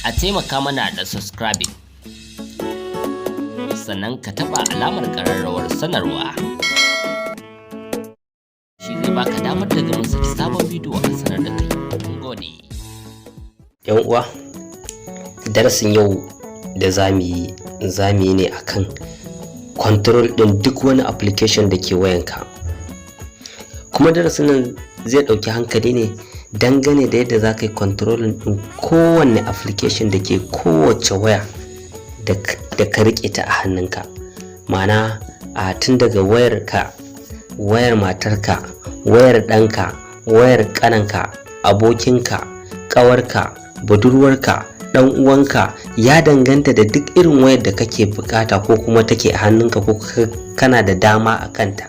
a taimaka mana da subscribing, sannan ka taɓa alamar ƙararrawar sanarwa. Shi zai baka damar daga mun saki sabon bidiyo a sanar da kai. Mun gode. Yan uwa, darasin yau da zamu yi ne akan control ɗin duk wani application da ke wayanka. Kuma darasin nan zai ɗauki hankali ne dangane da yadda za ka yi controlling ɗin kowanne application da ke kowace waya da ka riƙe ta a hannunka. Ma'ana tun daga wayarka, wayar matarka, wayar ɗanka, wayar ƙananka, abokinka, ƙawarka, budurwarka, ɗan uwanka, ya danganta da duk irin wayar da kake bukata ko kuma take a hannunka, ko kana da dama a kanta,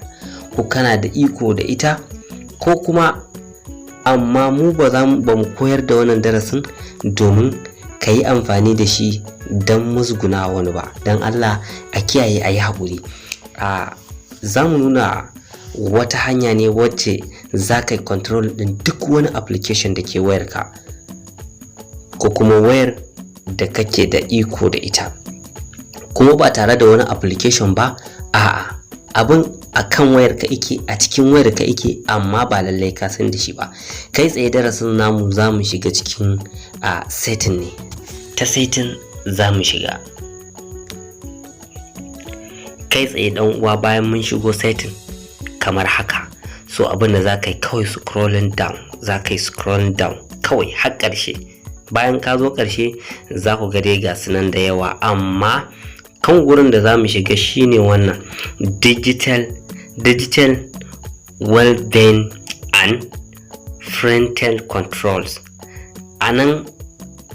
ko kana da iko da ita, ko kuma amma mu ba mu koyar da wannan darasin domin ka yi amfani da shi don musguna wani ba. Don Allah a kiyaye, a yi haƙuri. Za mu nuna wata hanya ne wacce za ka yi control ɗin duk wani application da ke wayarka ko kuma wayar da kake da iko da ita, kuma ba tare da wani application ba. Abin akan wayar ka ike, a cikin wayar ka ike, amma ba lallai ka san da shi ba. Kai tsaye darasin namu za mu shiga cikin setting ne. Ta setting za mu shiga kai tsaye dan uwa. Bayan mun shigo setting kamar haka, so abin da za ka yi kawai scrolling down, za ka yi scrolling down kawai har ƙarshe. Bayan ka zo ƙarshe za ku ga dai ga sunan da yawa, amma kan gurin da za mu shiga shine wannan digital well-being and parental controls. A nan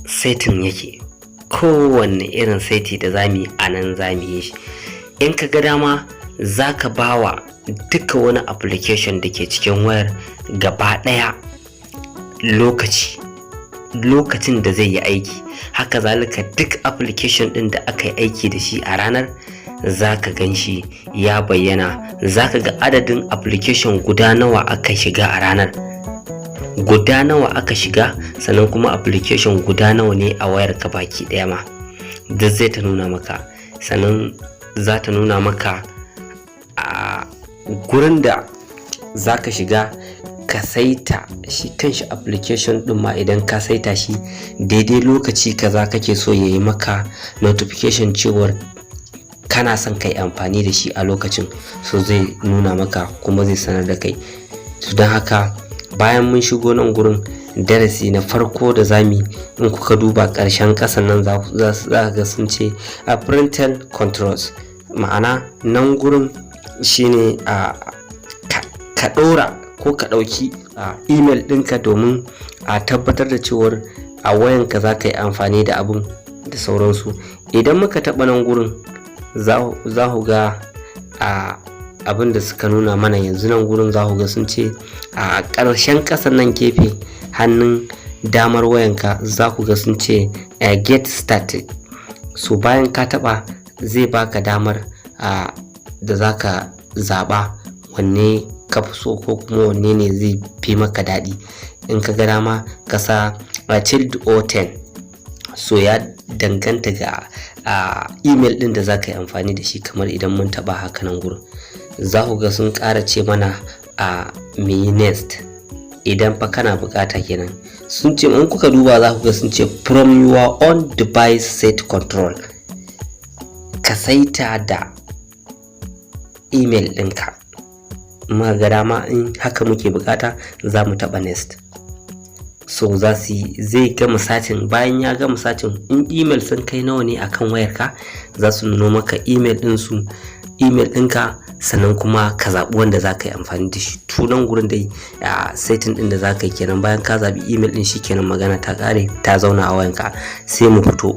setting yake, kowanne irin seti da za mu yi a nan za mu yi shi. In ka ga dama za ka bawa duka wani application da ke cikin wayar gaba ɗaya lokacin da zai yi aiki. Haka zalika duk application ɗin da aka yi aiki da shi a ranar za ka gan shi ya bayyana. Za ka ga adadin application guda nawa aka shiga a ranar, guda nawa aka shiga, sannan kuma application guda nawa ne a wayar ka baki ɗaya ma duk zai ta nuna maka. Sannan za ta nuna maka a gurin da za ka shiga ka saita shi kanshi application din ma. Idan ka saita shi daidai lokaci kaza kake so ya yi maka notification cewar kana son kai amfani da shi a lokacin, so zai nuna maka kuma zai sanar da kai. Don haka bayan mun shigo nan gurin, darasi na farko da zami, in kuka duba ƙarshen ƙasan nan za ga sun ce parental controls. Ma'ana nan gurin shine ka ɗora ko ka ɗauki email ɗinka domin a tabbatar da cewar a wayanka za ka yi amfani da abin da sauransu. Idan muka taɓa nan gurin za ku ga abin da suka nuna mana yanzu. Nan gurin za ku ga sun ce a ƙarshen ƙasar nan gefe hannun damar wayanka za ku ga sun ce get started. So bayan ka taɓa zai baka damar da za ka zaɓa wanne ka fi so ko kuma wanne ne zai fi maka daɗi. In ka ga dama ka sa child or 10, so ya danganta ga email ɗin da za ka yi amfani da shi. Kamar idan mun taɓa haka nan gurin za ku ga sun ƙara ce mana me next. Idan fa kana buƙata kenan, sun ce in kuka duba za ku ga sun ce from your own device set control. Ka saita da email ɗinka. Muka ga dama in haka muke bukata za mu taɓa next. So zai gama satin. Bayan ya gama satin, in email sun kai nawa ne akan wayarka, za su nuno maka email ɗinka, sannan kuma ka zaɓi wanda za ka yi amfani da shi. Tunan gurin dai setting ɗin da za ka yi kenan. Bayan ka zaɓi email ɗin, shi kenan, magana ta ƙare, ta zauna a wayanka. Sai mu fito.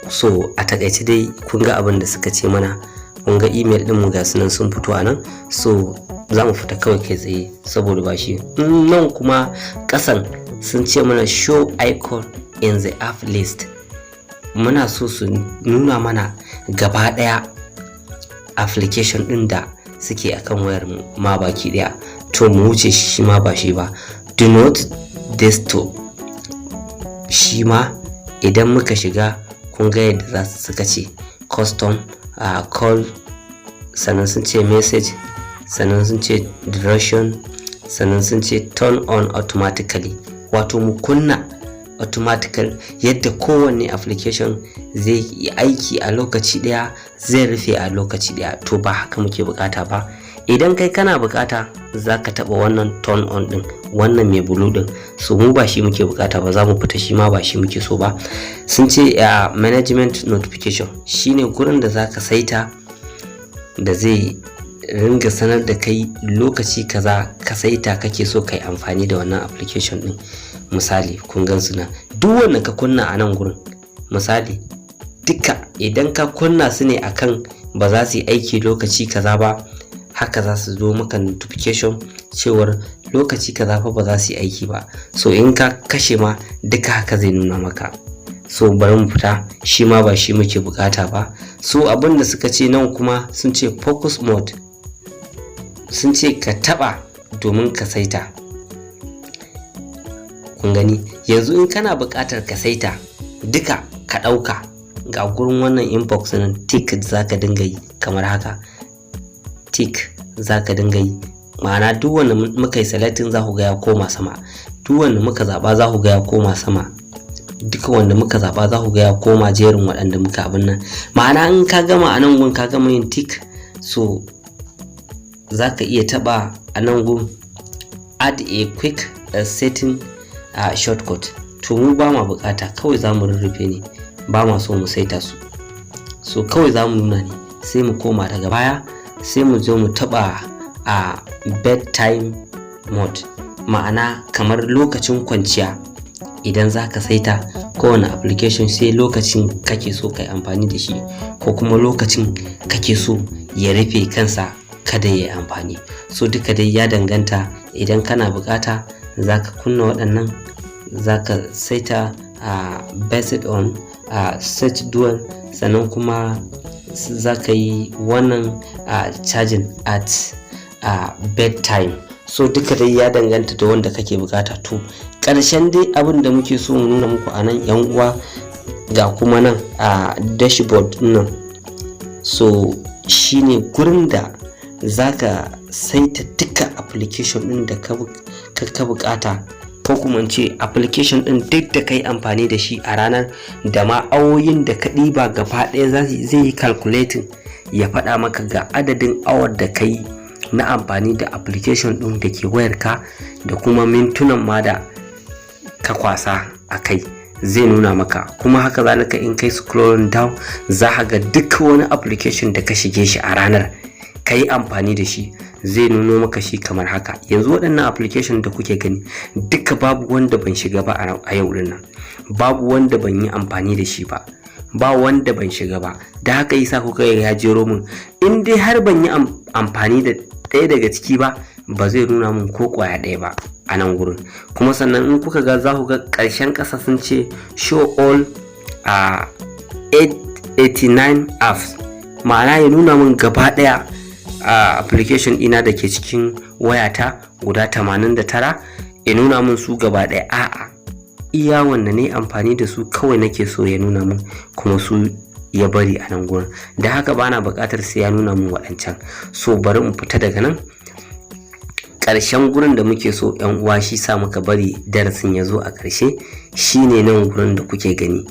So a takaice dai kun ga abin da suka ce mana. Kun ga email din mu ga sunan sun fito a nan. So za mu fita kawai kai tsaye saboda ba shi. Nan kuma kasan sun ce mana show icon in the app list. Muna so su nuna mana gaba daya application din da suke akan wayar mu ma baki daya. to mu wuce shi ma ba shi ba. Do not disturb shi ma idan muka shiga kun ga yadda za su suka ce custom call, sannan sun ce message, sannan sun ce duration, sannan sun ce turn on automatically, wato mu kunna automatical yadda kowanne application zai yi aiki a lokaci daya, zai rufe a lokaci daya. To ba haka muke bukata ba. Idan kai kana bukata za ka taba wannan turn on din, wannan mai blue din, so mu ba shi muke bukata ba, za mu fita, shi ma ba shi muke so ba. Sun ce management notification shine gurin da za ka saita da zai ringa sanar da kai lokaci kaza ka saita kake so kai amfani da wannan application din. Misali kun gan su na duk wanda ka kunna a nan gurin, misali duka idan ka kunna su ne akan ba za su yi aiki lokaci kaza ba, haka za su zo maka notification cewar lokaci kaza fa ba za su yi aiki ba. So in ka kashe ma duka haka zai nuna maka. So bari mu fita, shi ma ba shi muke bukata ba. So abinda suka ce nan kuma sun ce focus mode, sun ce ka taba domin ka saita. Kun gani yanzu in kana bukatar ka saita duka ka dauka, ga gurin wannan inbox nan tick zaka dinga yi kamar haka, tick zaka dinga yi, ma'ana duk wanda muka yi selecting za ku ga ya koma sama, duk wanda muka zaba za ku ga ya koma sama, duka wanda muka zaba za ku ga ya koma jerin waɗanda muka abin nan. Ma'ana in ka gama a nan gun ka gama yin tick, so zaka iya taba a nan gun add a quick setting shortcut. To mu ba ma bukata, kawai za mu rurrufe ne, ba ma so mu saita su, so kawai za mu nuna ne, sai mu koma daga baya, sai mu zo mu taba a bedtime mode, ma'ana kamar lokacin kwanciya. Idan za ka saita kowane application sai lokacin kake so kai amfani da shi, ko kuma lokacin kake so ya rufe kansa kada ya yi amfani. So duka dai ya danganta, idan kana bukata za ka kunna waɗannan, za ka saita based on set dual, sannan kuma za ka yi wannan charging at bedtime. So duka dai ya danganta da wanda kake bukata. To ƙarshen dai abin da muke so mu nuna muku a nan yan uwa, ga kuma nan a dashboard nan, so shine gurin da zaka saita duka application din da ka bukata, ko kuma ce application din duk da kai amfani da shi a ranar, da ma awoyin da ka ɗiba gaba ɗaya zai yi calculating ya faɗa maka ga adadin awar da kai na amfani da application din da ke wayarka, da kuma mintunan ma da ka kwasa a kai zai nuna maka. Kuma haka zalika in kai scrolling down za ka ga duk wani application da ka shige shi a ranar ka yi amfani da shi, zai nuno maka shi kamar haka. Yanzu waɗannan application da kuke gani duka babu wanda ban shiga ba a yau din nan, babu wanda ban yi amfani da shi ba, ba wanda ban shiga ba. Da haka yasa kuka ya jero mun, in dai har ban yi amfani da ɗaya daga ciki ba, ba zai nuna mun ko kwaya ɗaya ba a nan gurin. Kuma sannan in kuka ga za ku ga ƙarshen ƙasa sun ce show all 89 apps, ma'ana ya nuna mun gaba ɗaya application ina da ke cikin wayata guda 89, ya nuna mun su gaba ɗaya. A'a, iya wanda ne amfani da su kawai nake so ya nuna mun, kuma su ya bari a nan gurin. Da haka bana buƙatar sai ya nuna mun waɗancan. So bari mu fita daga nan. Ƙarshen gurin da muke so yan uwa, shi sa muka bari darasin ya zo a ƙarshe, shine nan gurin da kuke gani.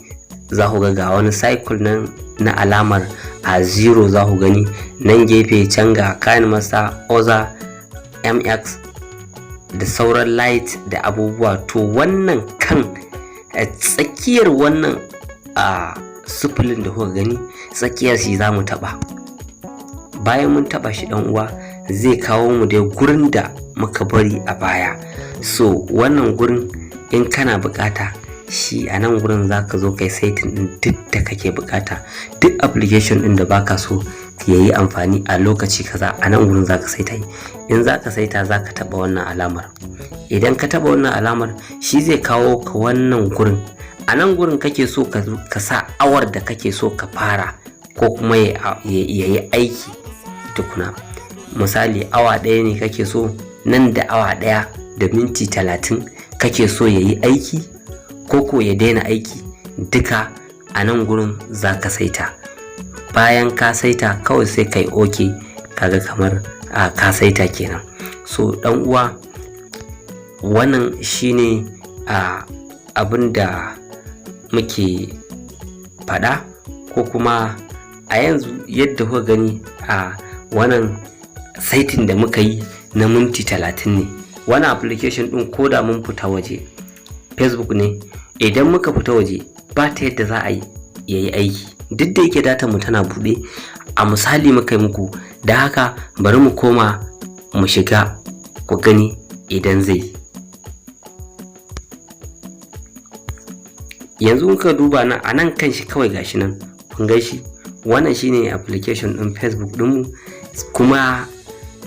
Za ku ga wani cycle nan na alamar a 0 za ku gani nan gefe can ga kayan masa oza mx da sauran light da abubuwa. To wannan kan tsakiyar wannan sufulin da kuka gani, tsakiyar shi za mu taba. Bayan mun taba shi dan uwa, zai kawo mu dai gurin da muka bari a baya. So wannan gurin in kana bukata shi a nan gurin zaka zo kai setting din duk da kake bukata, duk application din da baka so ya yi amfani a lokaci kaza, a nan gurin zaka saita. In zaka saita zaka taba wannan alamar, idan ka taba wannan alamar shi zai kawo ka wannan gurin. A nan gurin kake so ka sa awar da kake so ka fara, ko kuma ya yi aiki tukuna. Misali awa ɗaya ne kake so nan da awa 1 da minti 30 kake so ya yi aiki ko ya daina aiki, duka a nan gurin za ka saita. Bayan ka saita kawai sai kai OK, kaga kamar ka saita kenan. So dan uwa, wannan shine abin da muke faɗa, ko kuma a yanzu yadda kuka gani a wannan saitin da muka yi na minti 30 ne. Wannan application ɗin ko da mun fita waje, Facebook ne, idan muka fita waje ba ta yadda za a yi yayi aiki, duk da yake data mu tana buɗe. A misali muka yi muku, da haka bari mu koma mu shiga ku gani idan zai. Yanzu muka duba nan, a nan kan shi kawai gashi nan kun ga shi, wannan shine application ɗin Facebook ɗinmu, kuma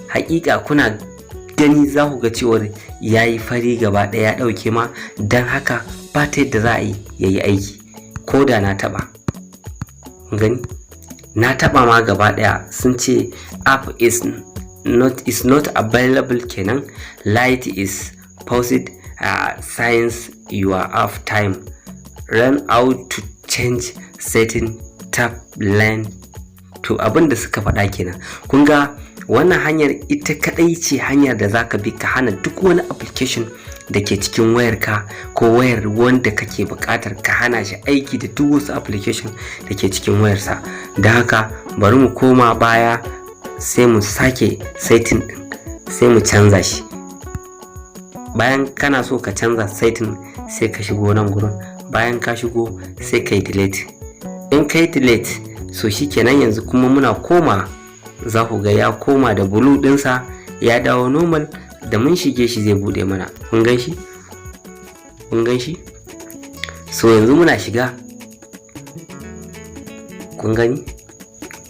hakika kuna gani za ku ga cewar yayi fari gaba ɗaya, ya ɗauke ma, don haka ba ta yadda za a yi yayi aiki. Ko da na taɓa, gani na taɓa ma gaba ɗaya sun ce app is not available kenan, light is paused, signs your app time, run out to change setting, tap line. To abin da suka faɗa kenan. Kun ga wannan hanyar ita kadai ce hanyar da zaka bi ka hana duk wani application da ke cikin wayarka ko wayar wanda kake buƙatar ka hana shi aiki da duk wasu application da ke cikin wayarsa. Da haka bari mu koma baya, sai mu sake setting din, sai mu canza shi. Bayan kana so ka canza setting, sai ka shigo nan gurin, bayan ka shigo sai kai delete. In kai delete, so shikenan yanzu kuma muna koma, za ku ga ya koma da blue ɗinsa, ya dawo normal. Da mun shige shi zai bude mana, kun gan shi, kun gan shi. So yanzu muna shiga, kun gani,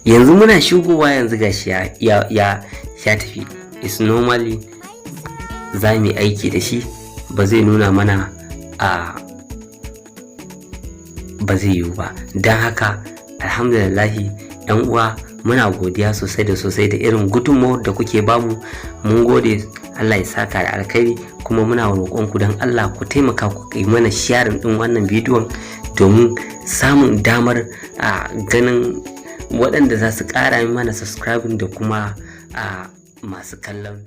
yanzu muna shigowa, yanzu gashi ya tafi. Is normally za mu yi aiki da shi, ba zai nuna mana ba zai yiwu ba. Don haka alhamdulillahi yan uwa, muna godiya sosai da sosai da irin gudunmawar da kuke bamu. Mun gode, Allah ya saka da alkhairi, kuma muna roƙonku don Allah ku taimaka ku kai mana sharing din wannan bidiyon domin samun damar ganin waɗanda za su ƙara mana subscribing da kuma masu kallon